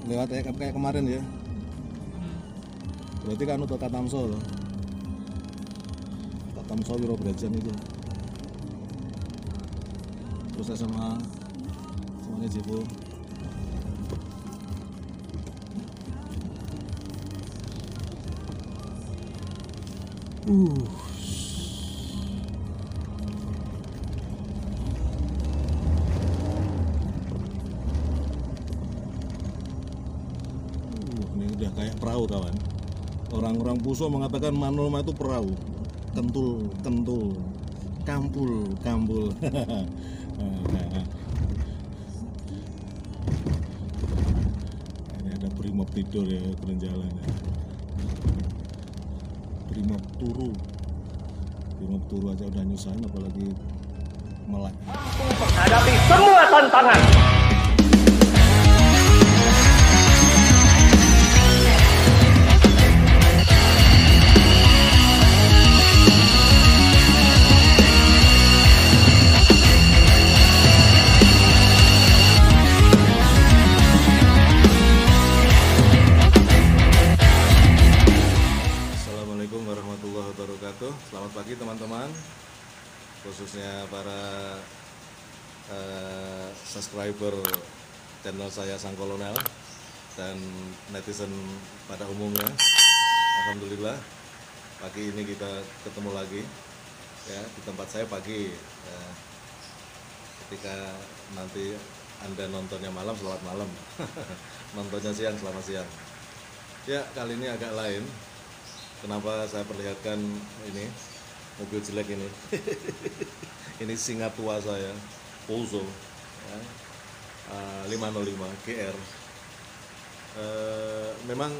lewat kayak kemarin ya. Berarti kan untuk Katamso loh. Katamso Wiro Brajan itu. Terus SMA semuanya Jepo. Ini udah kayak perahu kawan. Orang-orang Puso mengatakan Manulma itu perahu, kentul, kampul. Ini ada Brimob tidur ya, turun jalan ya. Brimob turu aja udah nyusahin, apalagi melek. Hadapi semua tantangan. Selamat pagi teman-teman, khususnya para subscriber channel saya Sang Kolonel dan netizen pada umumnya. Alhamdulillah pagi ini kita ketemu lagi ya di tempat saya pagi ya. Ketika nanti Anda nontonnya malam, selamat malam. Nontonnya siang, selamat siang. Ya, kali ini agak lain. Kenapa saya perlihatkan ini mobil jelek ini? Ini singa tua saya, Peugeot ya, 505 GR. Memang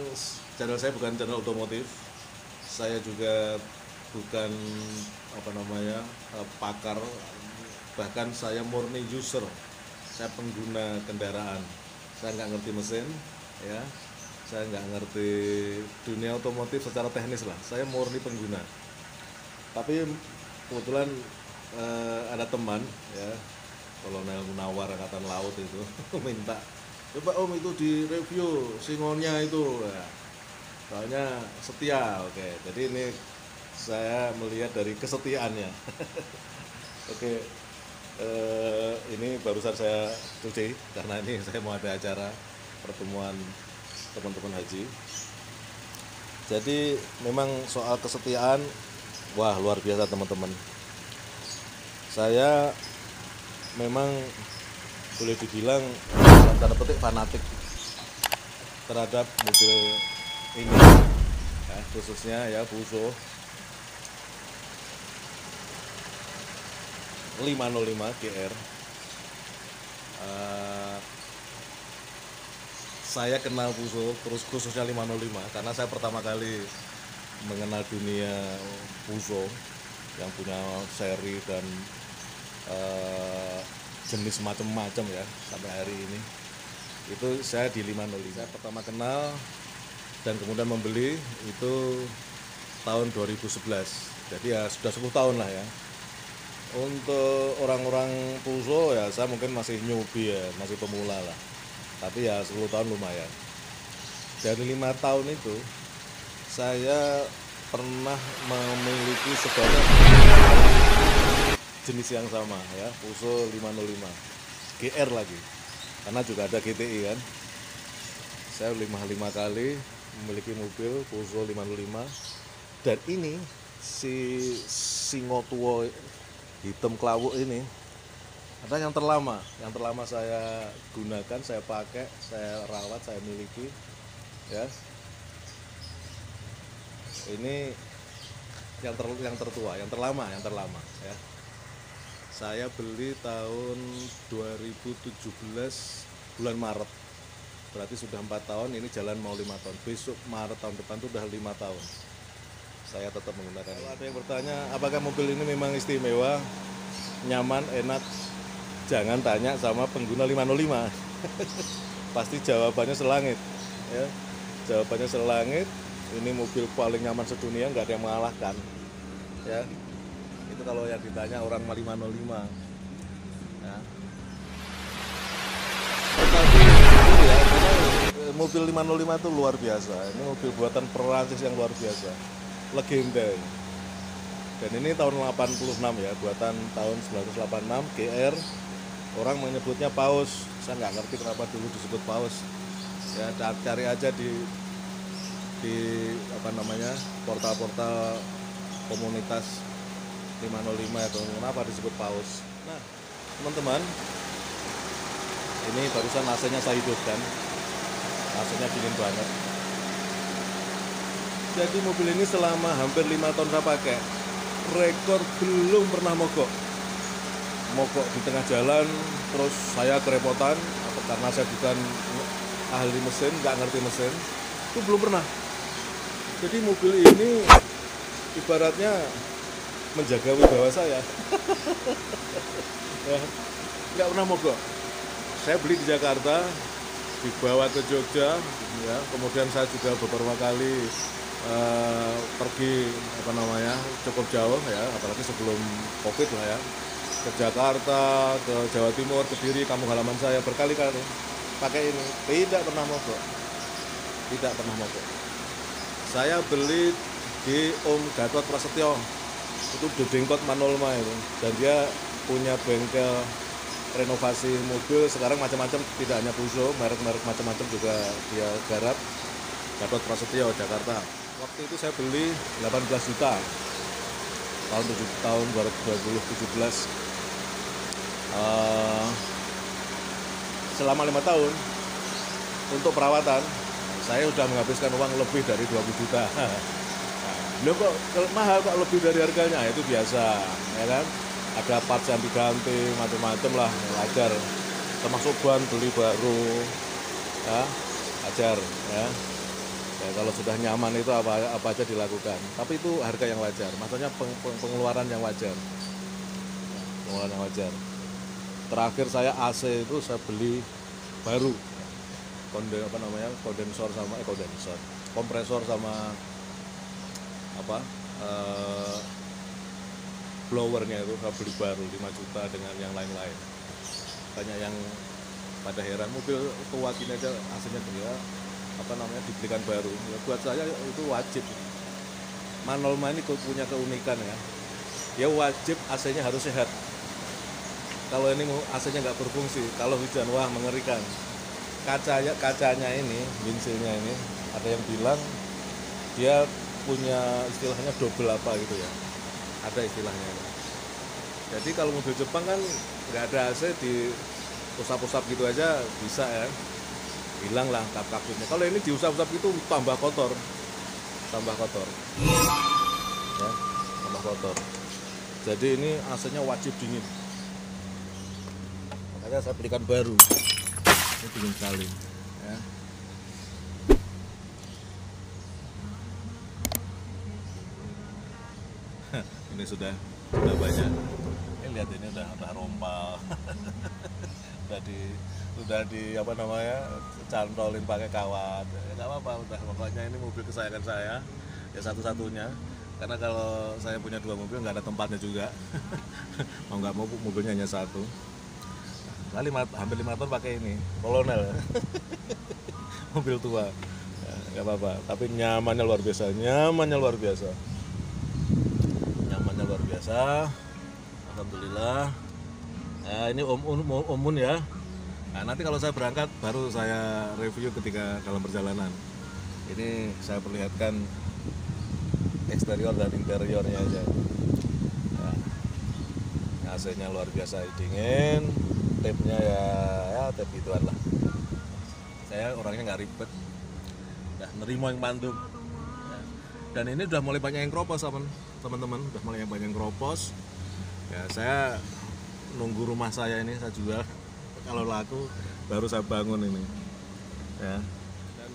channel saya bukan channel otomotif. Saya juga bukan pakar. Bahkan saya murni user. Saya pengguna kendaraan. Saya nggak ngerti mesin, ya. Saya nggak ngerti dunia otomotif secara teknis lah, saya murni pengguna. Tapi kebetulan ada teman ya, Kolonel Munawar Angkatan Laut itu minta, coba Om itu direview singonya itu ya. Soalnya setia, oke. Jadi ini saya melihat dari kesetiaannya. Oke, ini barusan saya cuci karena ini saya mau ada acara pertemuan teman-teman haji. Jadi memang soal kesetiaan, wah luar biasa teman-teman. Saya memang boleh dibilang dalam tanda petik fanatik terhadap mobil ini ya, khususnya ya Peugeot 505 GR. Saya kenal Peugeot, terus khususnya 505 karena saya pertama kali mengenal dunia Peugeot yang punya seri dan jenis macam-macam ya sampai hari ini. Itu saya di 505. Saya pertama kenal dan kemudian membeli itu tahun 2011. Jadi ya sudah 10 tahun lah ya. Untuk orang-orang Peugeot ya saya mungkin masih newbie ya, masih pemula lah. Tapi ya 10 tahun lumayan. Dari 5 tahun itu saya pernah memiliki sebanyak jenis yang sama ya, Peugeot 505 GR lagi. Karena juga ada GTI kan. Saya 5 kali memiliki mobil Peugeot 505. Dan ini si singo tua hitam kelawuk ini ada yang terlama saya gunakan, saya pakai, saya rawat, saya miliki ya. Ini yang tertua, yang terlama ya. Saya beli tahun 2017 bulan Maret. Berarti sudah 4 tahun, ini jalan mau 5 tahun. Besok Maret tahun depan itu udah 5 tahun. Saya tetap menggunakan. Kalau ada yang bertanya, apakah mobil ini memang istimewa, nyaman, enak? Jangan tanya sama pengguna 505. Pasti jawabannya selangit ya. Jawabannya selangit. Ini mobil paling nyaman sedunia, nggak ada yang mengalahkan ya. Itu kalau yang ditanya orang 505 ya. Tapi ya, mobil 505 itu luar biasa. Ini mobil buatan Perancis yang luar biasa, legenda ini. Dan ini tahun 86 ya, buatan tahun 1986 GR. Orang menyebutnya Paus. Saya nggak ngerti kenapa dulu disebut Paus. Ya cari aja di apa namanya, portal-portal komunitas 505 itu kenapa disebut Paus. Nah teman-teman, ini barusan AC-nya saya hidupkan. AC-nya dingin banget. Jadi mobil ini selama hampir 5 tahun saya pakai, rekor belum pernah mogok di tengah jalan. Terus saya kerepotan karena saya bukan ahli mesin, nggak ngerti mesin, itu belum pernah. Jadi mobil ini ibaratnya menjaga wibawa saya. Ya, nggak pernah mogok. Saya beli di Jakarta, dibawa ke Jogja, ya. Kemudian saya juga beberapa kali pergi apa namanya cukup jauh ya, apalagi sebelum COVID lah ya, ke Jakarta, ke Jawa Timur, ke Kediri, kampung halaman saya, berkali-kali pakai ini, tidak pernah mogok. Saya beli di Om Gatot Prasetyo, itu Dedengkot Manolma itu, dan dia punya bengkel renovasi mobil sekarang macam-macam, tidak hanya Peugeot, merek-merek macam-macam juga dia garap. Gatot Prasetyo, Jakarta. Waktu itu saya beli 18 juta tahun 2017. Selama 5 tahun untuk perawatan saya sudah menghabiskan uang lebih dari 20 juta. Loh kok mahal, kok lebih dari harganya? Itu biasa, ya kan? Ada parts yang diganti, macam-macam lah, wajar. Termasuk ban beli baru, ya, wajar, ya. Ya, kalau sudah nyaman itu apa aja dilakukan. Tapi itu harga yang wajar, maksudnya pengeluaran yang wajar. Pengeluaran yang wajar. Terakhir saya AC itu saya beli baru, kompresor sama apa blowernya itu saya beli baru 5 juta dengan yang lain-lain. Banyak yang pada heran, mobil tua gini aja AC-nya dia dibelikan baru. Ya, buat saya itu wajib. Manolma ini punya keunikan ya. Ya wajib AC-nya harus sehat. Kalau ini AC-nya nggak berfungsi, kalau hujan, wah mengerikan. Kacanya ini, windshield-nya ini, ada yang bilang dia punya istilahnya double apa gitu ya. Ada istilahnya. Jadi kalau mobil Jepang kan nggak ada AC, di usap-usap gitu aja bisa ya. Hilang lah kap-kapnya. Kalau ini diusap-usap itu tambah kotor. Ya, tambah kotor. Jadi ini AC-nya wajib dingin. Makanya saya belikan baru. Ini dingin sekali. Ya. Ini sudah banyak. Ini lihat, ini udah rompal. udah di apa namanya, cantolin pakai kawat. Ya, nggak apa-apa, udah, pokoknya ini mobil kesayangan saya ya, satu-satunya. Karena kalau saya punya 2 mobil nggak ada tempatnya juga. Mau nggak mau mobilnya hanya satu. Hampir 5 tahun pakai ini Kolonel. Mobil tua ya, nggak apa-apa, tapi nyamannya luar biasa. Alhamdulillah. Nah, ini Om ya. Nah, nanti kalau saya berangkat baru saya review ketika dalam perjalanan. Ini saya perlihatkan eksterior dan interiornya aja. Nah, AC-nya luar biasa dingin, tapnya ya tape gituan lah. Saya orangnya nggak ribet, udah nerima yang mandum. Dan ini udah mulai banyak yang keropos teman-teman, udah mulai banyak yang keropos. Ya, saya nunggu rumah saya ini saya jual. Kalau laku baru saya bangun ini. Ya.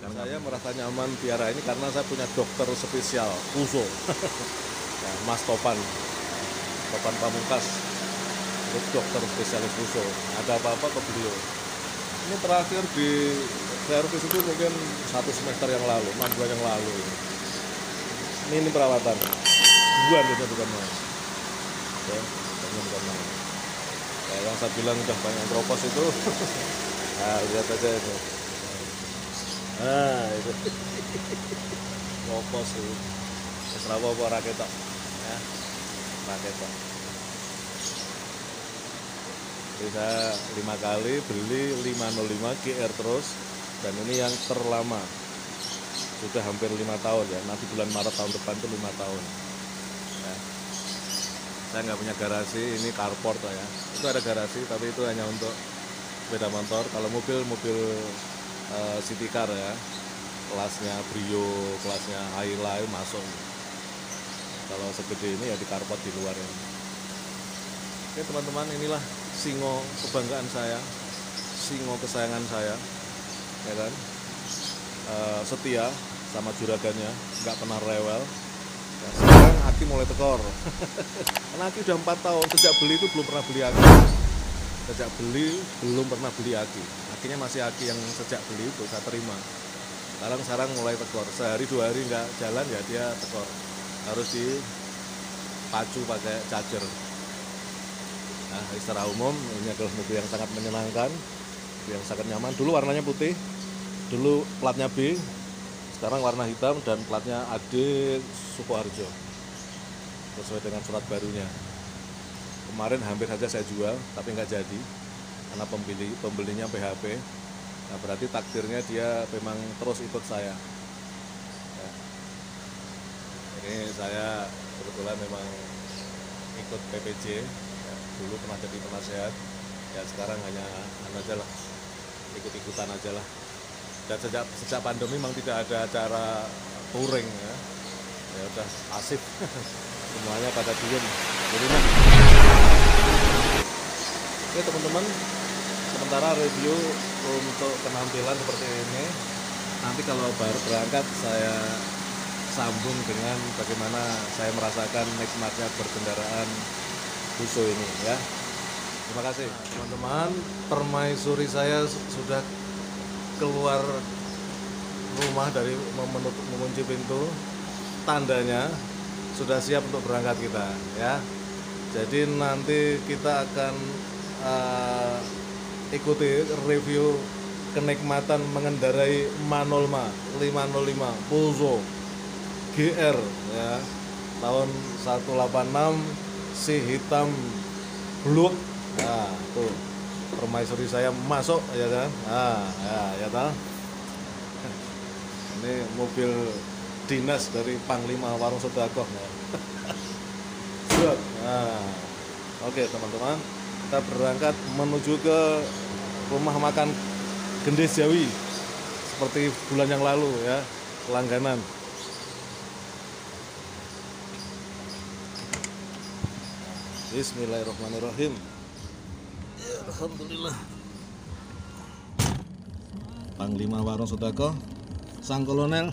Dan saya merasa nyaman piara ini karena saya punya dokter spesial Puso. Ya, Mas Topan Pamungkas. Itu dokter spesialis Puso. Ada apa-apa ke beliau. Ini terakhir di servis itu mungkin 1 semester yang lalu, 6 bulan yang lalu. Ini perawatan. Bukan itu bukan mas. Ya, bukan mas. Ya, yang saya bilang udah banyak keropos itu. Nah, lihat aja itu. Nah, itu. Kopos itu. Wis ra apa-apa ra ketok. Ya. Ra ketok. Jadi saya 5 kali beli 505 GR terus, dan ini yang terlama. Sudah hampir 5 tahun ya. Nanti bulan Maret tahun depan itu 5 tahun. Ya. Saya nggak punya garasi, ini carport ya. Itu ada garasi, tapi itu hanya untuk sepeda motor. Kalau mobil city car ya, kelasnya Brio, kelasnya Highline masuk. Kalau segede ini ya di carport di luar ini. Oke teman-teman, inilah Singo kebanggaan saya, Singo kesayangan saya, ya kan? Setia sama juragannya, nggak pernah rewel. Ya, sekarang Aki mulai tekor. Karena Aki udah 4 tahun, sejak beli itu belum pernah beli Aki. Sejak beli belum pernah beli Aki. Akhirnya masih Aki yang sejak beli itu saya terima. Sekarang mulai tekor. Sehari 2 hari nggak jalan ya dia tekor. Harus dipacu pakai charger. Nah, secara umum ini adalah mobil yang sangat menyenangkan, yang sangat nyaman. Dulu warnanya putih, dulu platnya B, sekarang warna hitam dan platnya AD Sukoharjo, sesuai dengan surat barunya. Kemarin hampir saja saya jual, tapi nggak jadi karena pembelinya PHP. Nah, berarti takdirnya dia memang terus ikut saya. Ya. Ini saya kebetulan memang ikut PPJ. Dulu pernah jadi penasehat, ya sekarang hanya aja lah, ikut-ikutan aja lah. Dan sejak pandemi memang tidak ada acara touring ya, ya udah pasif, semuanya pada diem. Jadi oke teman-teman, sementara review untuk penampilan seperti ini. Nanti kalau baru berangkat saya sambung dengan bagaimana saya merasakan nikmatnya berkendaraan Fuso ini ya. Terima kasih teman-teman. Permaisuri saya sudah keluar rumah dari mengunci pintu. Tandanya sudah siap untuk berangkat kita ya. Jadi nanti kita akan ikuti review kenikmatan mengendarai Manolma 505 Fuso GR ya, tahun 186, si hitam blue. Nah tuh permaisuri saya masuk ya kan. Nah ya tahu. Ini mobil dinas dari Panglima Warung Sodakoh. Nah oke teman-teman, kita berangkat menuju ke rumah makan Gendes Jawi seperti bulan yang lalu ya, langganan. Bismillahirrahmanirrahim. Ya, alhamdulillah. Panglima Warung Sodakoh, sang kolonel,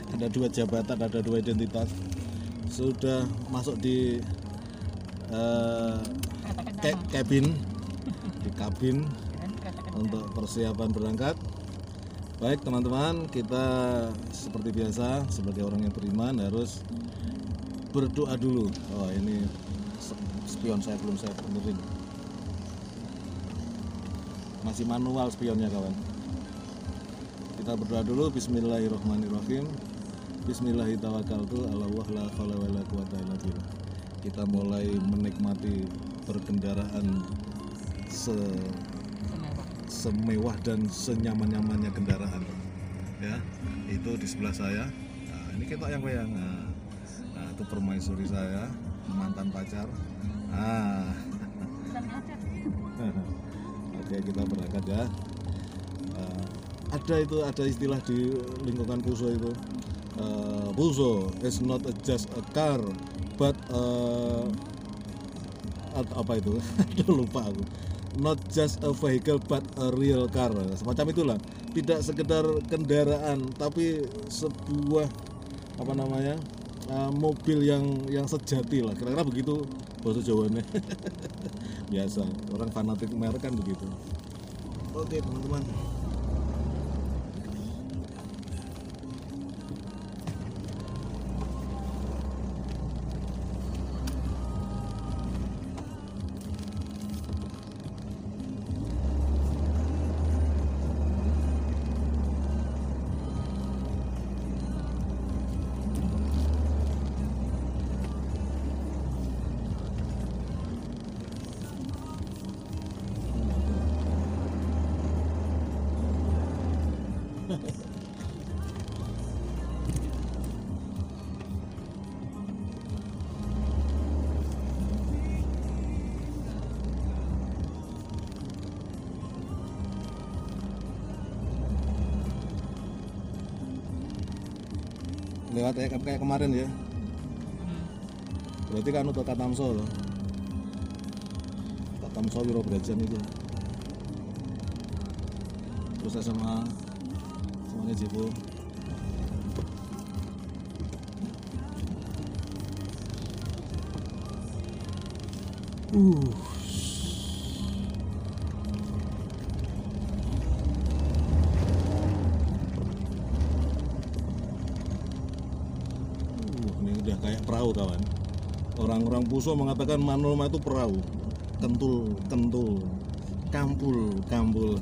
ada 2 jabatan, ada 2 identitas, sudah masuk di kabin untuk persiapan berangkat. Baik teman-teman, kita seperti biasa sebagai orang yang beriman harus berdoa dulu. Oh ini spion saya belum saya benerin, masih manual spionnya kawan. Kita berdoa dulu. Bismillahirrahmanirrahim. Bismillahirrahmanirrahim. Allah la haula wala quwata illa billah. Kita mulai menikmati berkendaraan semewah dan senyaman-nyamannya kendaraan ya. Itu di sebelah saya. Nah, ini ketok yang goyang. Nah, itu permaisuri saya, mantan pacar. Oke, kita berangkat ya. Ada istilah di lingkungan Fuso itu, Fuso is not just a car but apa itu lupa aku, not just a vehicle but a real car, semacam itulah. Tidak sekedar kendaraan tapi sebuah apa namanya, mobil yang sejati lah, kira-kira begitu bahasa Jawanya. Biasa orang fanatik merek kan begitu. Oke teman-teman, Lewat kayak kemarin ya. Berarti kan untuk Katamso loh. Katamso Wiro Brajan itu. Terus SMA semuanya Jepo. Ini udah kayak perahu kawan. Orang-orang Puso mengatakan Manulma itu perahu, kentul, kampul.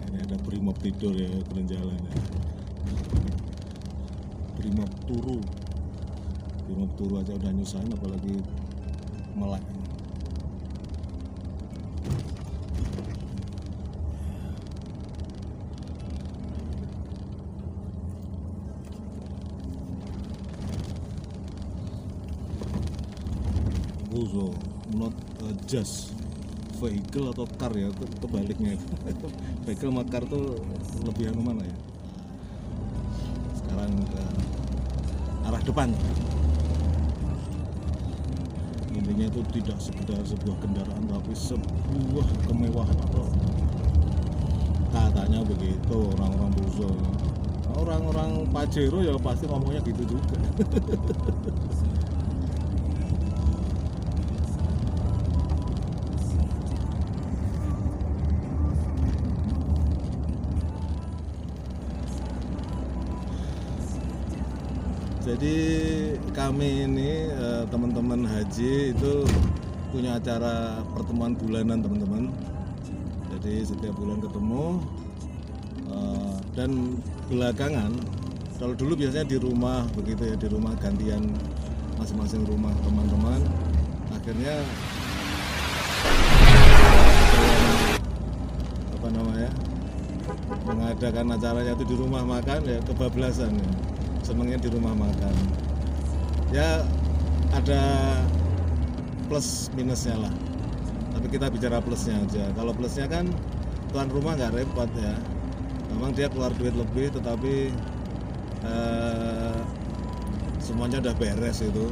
Ini ada Brimob tidur ya, turun jalan ya. Brimob turu aja udah nyusahin, apalagi melek. Puso not just vehicle atau car ya, kebaliknya. Vehicle sama car tuh lebih mana ya? Sekarang ke arah depan. Intinya itu tidak sekedar sebuah kendaraan, tapi sebuah kemewahan atau katanya begitu orang-orang Puso. Orang-orang Pajero ya pasti ngomongnya gitu juga. Jadi kami ini teman-teman haji itu punya acara pertemuan bulanan teman-teman. Jadi setiap bulan ketemu dan belakangan, kalau dulu biasanya di rumah begitu ya, di rumah gantian masing-masing rumah teman-teman. Akhirnya apa namanya, mengadakan acaranya itu di rumah makan ya, kebablasan ya. Senangnya di rumah makan ya, ada plus minusnya lah, tapi kita bicara plusnya aja. Kalau plusnya kan tuan rumah nggak repot ya, memang dia keluar duit lebih, tetapi semuanya udah beres itu,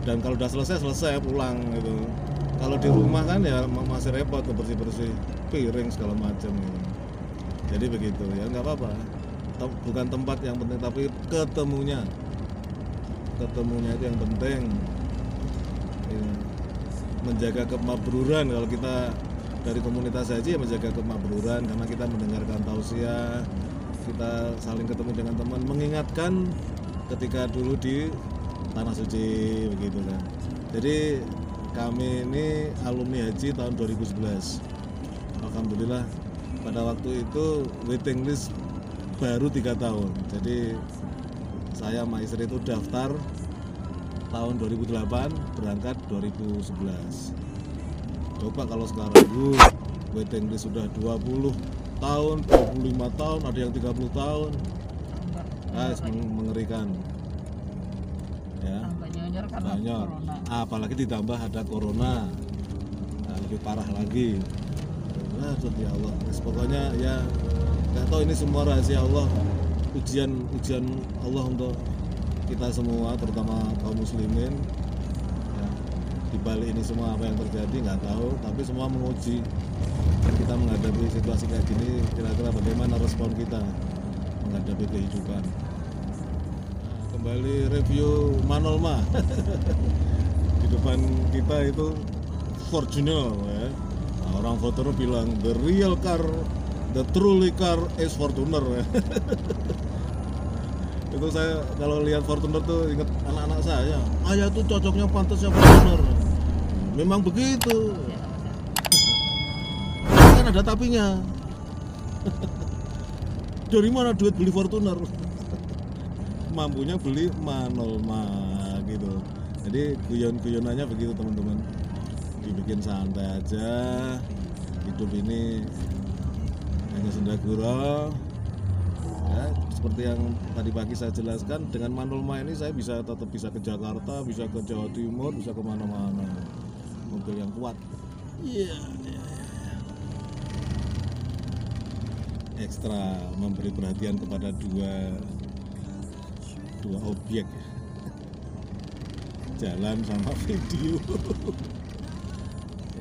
dan kalau udah selesai pulang gitu. Kalau di rumah kan ya masih repot tuh, bersih piring segala macam gitu. Jadi begitu ya, nggak apa-apa. Bukan tempat yang penting, tapi ketemunya itu yang penting ya. Menjaga kemakburan, kalau kita dari komunitas haji ya menjaga kemakburan, karena kita mendengarkan tausiah, kita saling ketemu dengan teman, mengingatkan ketika dulu di tanah suci begitu kan. Jadi kami ini alumni haji tahun 2011. Alhamdulillah pada waktu itu waiting list baru 3 tahun. Jadi saya sama istri itu daftar tahun 2008, berangkat 2011. Coba kalau sekarang waiting list sudah 20 tahun, 25 tahun, ada yang 30 tahun. Mengerikan. Ya. Banyak. Apalagi ditambah ada corona. Nah, lebih parah lagi. Ya Allah. Pokoknya ya nggak tahu, ini semua rahasia Allah, ujian Allah untuk kita semua, terutama kaum muslimin ya. Di balik ini semua apa yang terjadi nggak tahu, tapi semua menguji kita menghadapi situasi kayak gini. Kira-kira bagaimana respon kita menghadapi kehidupan. Kembali review Manulma. Di depan kita itu Fortuner ya. Nah, orang Fortuner bilang the real car, the truly car is Fortuner. Itu saya kalau lihat Fortuner tuh inget anak-anak saya. Ayah tuh cocoknya pantasnya Fortuner. Memang begitu. Kan ada tapinya. Dari mana duit beli Fortuner? Mampunya beli Manulma gitu. Jadi guyon-guyonannya begitu teman-teman. dibikin santai aja. Hidup ini hanya senda gurau ya, seperti yang tadi pagi saya jelaskan. Dengan Manulma ini saya tetap bisa ke Jakarta, bisa ke Jawa Timur, bisa kemana-mana. Mobil yang kuat. Iya. Ekstra memberi perhatian kepada dua objek, jalan sama video.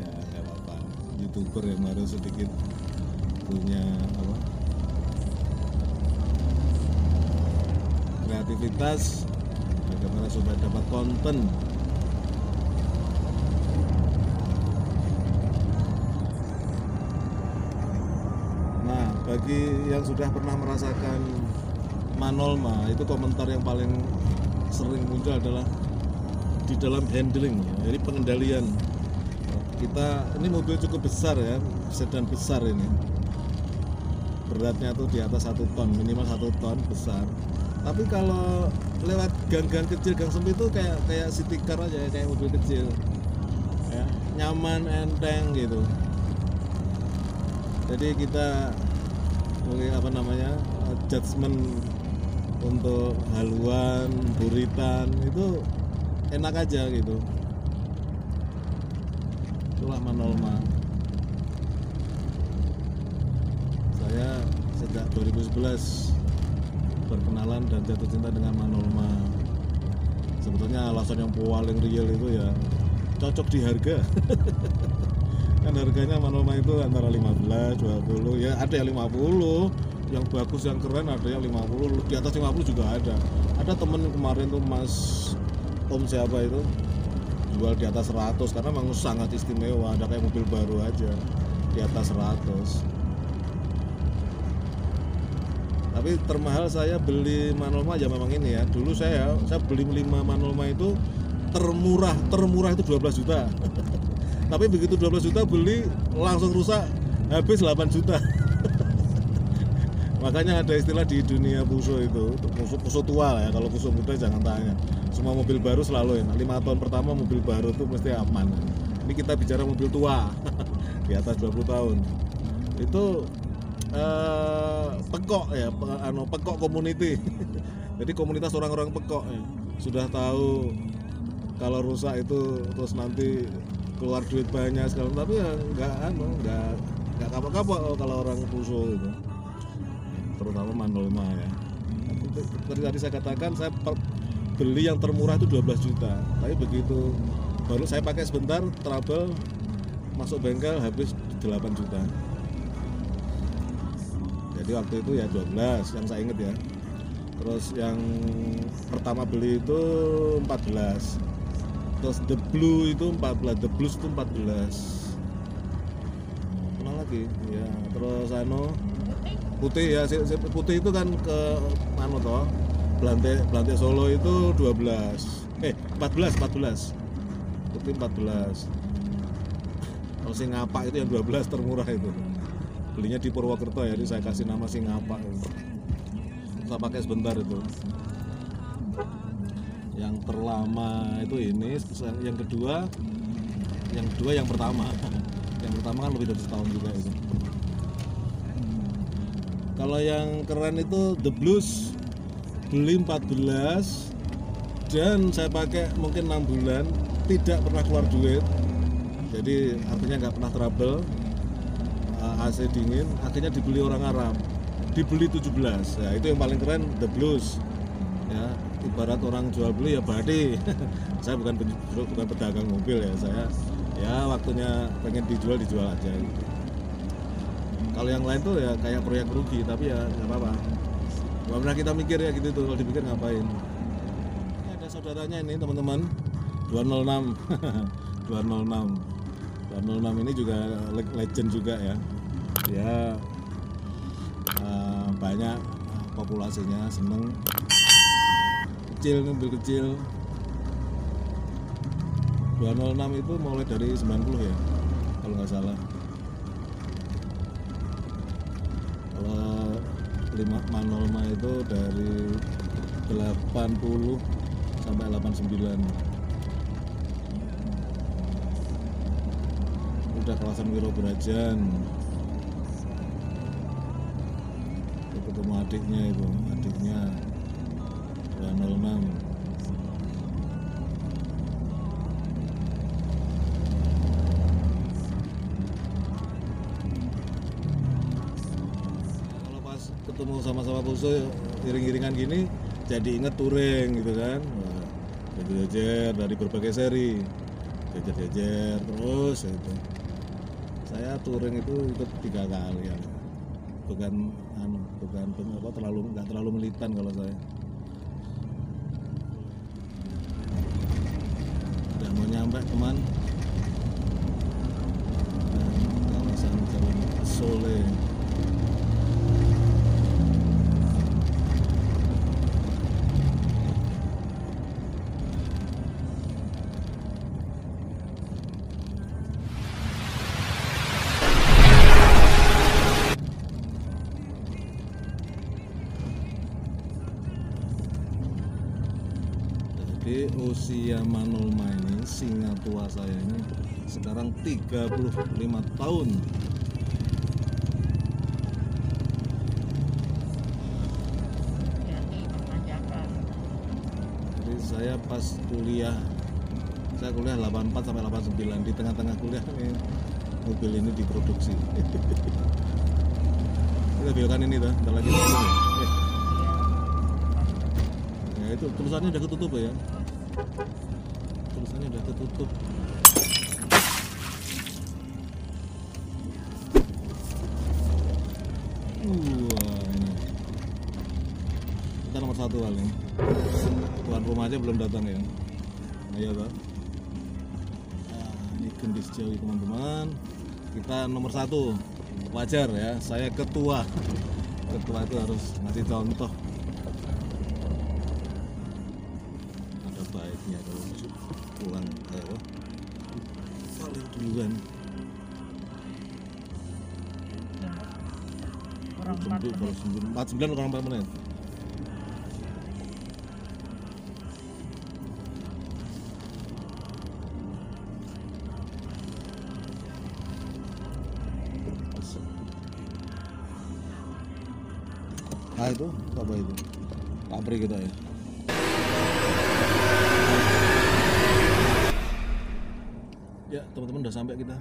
Ya nggak apa-apa, YouTuber yang harus sedikit punya kreativitas bagaimana supaya dapat konten. Nah, bagi yang sudah pernah merasakan Manolma, itu komentar yang paling sering muncul adalah di dalam handling, jadi pengendalian. Kita ini mobil cukup besar ya, sedan besar ini, beratnya tuh di atas 1 ton, minimal 1 ton, besar. Tapi kalau lewat gang-gang kecil, gang sempit itu kayak city car aja, kayak mobil kecil ya, nyaman, enteng gitu. Jadi kita judgement untuk haluan, buritan itu enak aja gitu. Itulah Manolma. Saya sejak 2011 berkenalan dan jatuh cinta dengan Manolma. Sebetulnya alasan yang paling real itu ya cocok di harga. Kan harganya Manolma itu antara 15, 20, ya ada yang 50, yang bagus, yang keren ada yang 50, di atas 50 juga ada. Ada temen kemarin tuh Mas Om siapa itu jual di atas 100 karena memang sangat istimewa, ada kayak mobil baru aja di atas 100. Tapi termahal saya beli Manolma ya memang ini ya. Dulu saya beli 5 Manolma itu termurah itu 12 juta. Tapi begitu 12 juta beli langsung rusak, habis 8 juta. Makanya ada istilah di dunia puso itu, puso tua lah ya. Kalau puso muda jangan tanya. Semua mobil baru selalu enak. 5 tahun pertama mobil baru tuh mesti aman. Ini kita bicara mobil tua di atas 20 tahun. Itu pekok ya, pekok community. Jadi komunitas orang-orang pekok ya. Sudah tahu kalau rusak itu terus nanti keluar duit banyak segala, tapi ya nggak kapok-kapok kalau orang puso itu, terutama Manolma ya. Tadi saya katakan saya beli yang termurah itu 12 juta, tapi begitu baru saya pakai sebentar, trouble, masuk bengkel habis 8 juta. Jadi waktu itu ya 12 yang saya ingat ya. Terus yang pertama beli itu 14. Terus The Blue itu 14, The Blues itu 14. Mana lagi? Ya, terus putih ya, putih itu kan ke toh. Belante Solo itu 12. 14. Putih 14. Kalau Singapa itu yang 12 termurah itu. Belinya di Purwokerto ya, jadi saya kasih nama Singapa. Saya pakai sebentar itu. Yang terlama itu ini, yang kedua yang pertama. Yang pertama kan lebih dari setahun juga itu. Kalau yang keren itu The Blues, beli 14 dan saya pakai mungkin 6 bulan, tidak pernah keluar duit. Jadi artinya nggak pernah trouble, AC dingin, akhirnya dibeli orang Arab, dibeli 17. Ya itu yang paling keren, The Blues. Ya, ibarat orang jual beli ya berarti saya bukan pedagang mobil ya, saya ya waktunya pengen dijual aja gitu. Kalau yang lain tuh ya kayak proyek rugi, tapi ya nggak apa-apa, nggak pernah kita mikir ya gitu tuh, kalau dipikir ngapain. Ini ada saudaranya ini teman-teman, 206 206 ini juga legend juga ya. Dia banyak populasinya, seneng, kecil, mobil kecil. 206 itu mulai dari 90 ya kalau nggak salah. Kalau 5 Manolma itu dari 80 sampai 89. udah kawasan Wirobrajan. Ketemu adiknya 206. Kalau pas ketemu sama-sama Puso iring-iringan gini jadi inget touring gitu kan. Jejer dari berbagai seri, jejer terus itu. Saya touring itu ikut 3 kali ya. Bukan nggak terlalu militan kalau saya. Udah mau nyampe teman. Kawasan Jalan Sole. Jadi usia Manulma ini, singa tua saya ini sekarang 35 tahun. Jadi saya pas kuliah, saya kuliah 84 sampai 89, di tengah-tengah kuliah ini mobil ini diproduksi. Kita belokan ini tuh, ntar lagi. Ya itu tulisannya udah ketutup ya. Tulisannya udah ketutup. Wah ini. Kita nomor 1 paling. Tuan rumah aja belum datang ya. Ayo toh. Nah, ini gendis jauh teman-teman. Kita nomor 1. Wajar ya, saya ketua. Ketua itu harus ngasih contoh. Baiknya kalau pulang paling duluan Kurang 49 kurang 4 menit. Nah itu apa itu? Pabrik kita ya. Ya teman-teman udah sampai kita.